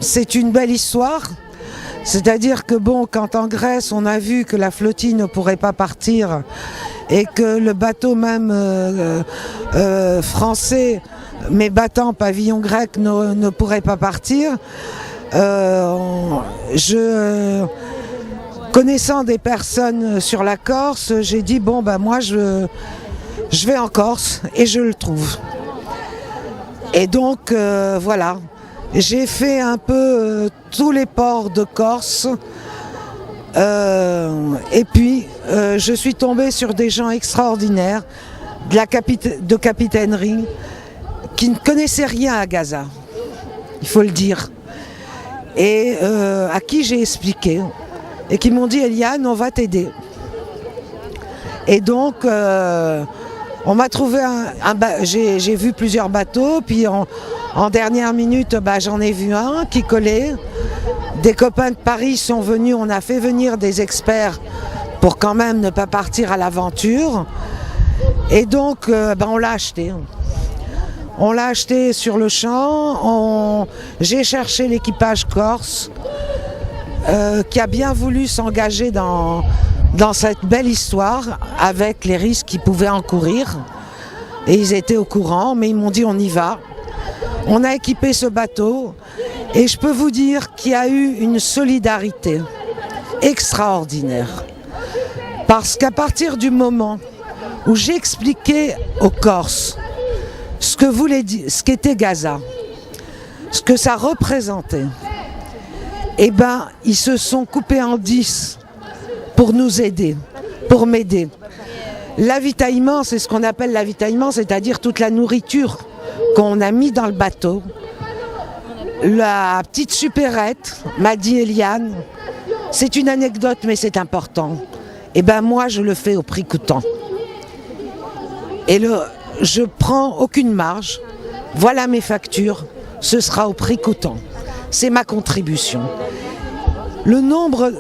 c'est une belle histoire. C'est-à-dire que bon, quand en Grèce, on a vu que la flottille ne pourrait pas partir et que le bateau même français, mais battant pavillon grec, ne pourrait pas partir, connaissant des personnes sur la Corse, j'ai dit bon ben moi je vais en Corse et je le trouve. Et donc voilà, j'ai fait un peu tous les ports de Corse et puis je suis tombée sur des gens extraordinaires de capitainerie qui ne connaissaient rien à Gaza, il faut le dire, et à qui j'ai expliqué et qui m'ont dit Eliane, on va t'aider. Et donc on m'a trouvé j'ai vu plusieurs bateaux, puis en dernière minute, j'en ai vu un qui collait. Des copains de Paris sont venus, on a fait venir des experts pour quand même ne pas partir à l'aventure. Et donc, on l'a acheté. On l'a acheté sur le champ. J'ai cherché l'équipage corse qui a bien voulu s'engager dans cette belle histoire avec les risques qu'ils pouvaient encourir. Et ils étaient au courant, mais ils m'ont dit on y va. On a équipé ce bateau et je peux vous dire qu'il y a eu une solidarité extraordinaire. Parce qu'à partir du moment où j'ai expliqué aux Corses ce qu'était Gaza, ce que ça représentait, ils se sont coupés en 10 pour nous aider, pour m'aider. L'avitaillement, c'est ce qu'on appelle l'avitaillement, c'est-à-dire toute la nourriture qu'on a mis dans le bateau. La petite supérette m'a dit Eliane, c'est une anecdote mais c'est important. Moi je le fais au prix coûtant. Et je prends aucune marge. Voilà mes factures, ce sera au prix coûtant. C'est ma contribution. Le nombre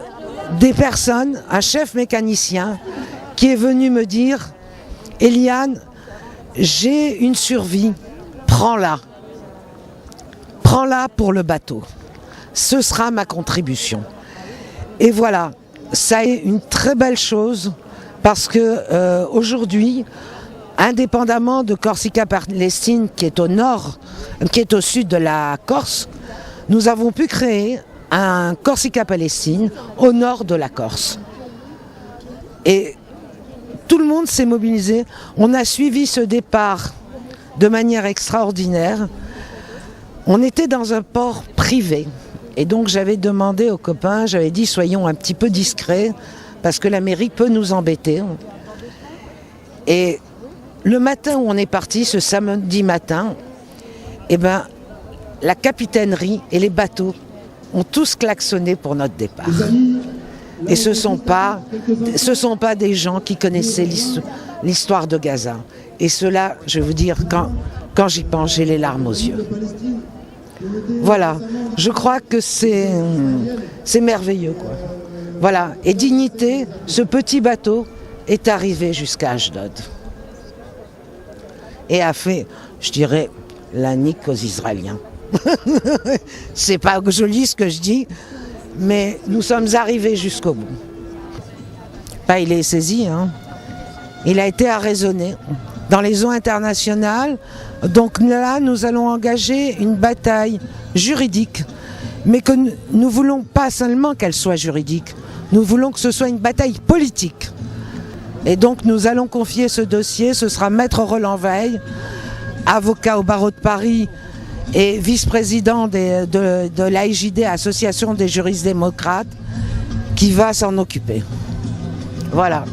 des personnes, un chef mécanicien qui est venu me dire Eliane, j'ai une survie, prends-la. Prends-la pour le bateau. Ce sera ma contribution. Et voilà, ça est une très belle chose parce que aujourd'hui, indépendamment de Corsica Palestine qui est au nord, qui est au sud de la Corse, nous avons pu créer un Corsica Palestine au nord de la Corse. Et tout le monde s'est mobilisé. On a suivi ce départ de manière extraordinaire. On était dans un port privé. Et donc j'avais demandé aux copains, j'avais dit soyons un petit peu discrets parce que la mairie peut nous embêter. Et le matin où on est parti, ce samedi matin, la capitainerie et les bateaux ont tous klaxonné pour notre départ. Et ce sont pas des gens qui connaissaient l'histoire de Gaza. Et cela, je vais vous dire, quand j'y pense, j'ai les larmes aux yeux. Voilà, je crois que c'est merveilleux, quoi. Voilà, et Dignité, ce petit bateau est arrivé jusqu'à Ashdod. Et a fait, je dirais, la nique aux Israéliens. C'est pas joli ce que je dis, mais nous sommes arrivés jusqu'au bout. Il est saisi, hein. Il a été arraisonné dans les eaux internationales. Donc là, nous allons engager une bataille juridique, mais que nous voulons pas seulement qu'elle soit juridique, nous voulons que ce soit une bataille politique. Et donc nous allons confier ce dossier, ce sera Maître Roland Veil, avocat au barreau de Paris et vice-président de l'AIJD, Association des juristes démocrates, qui va s'en occuper. Voilà.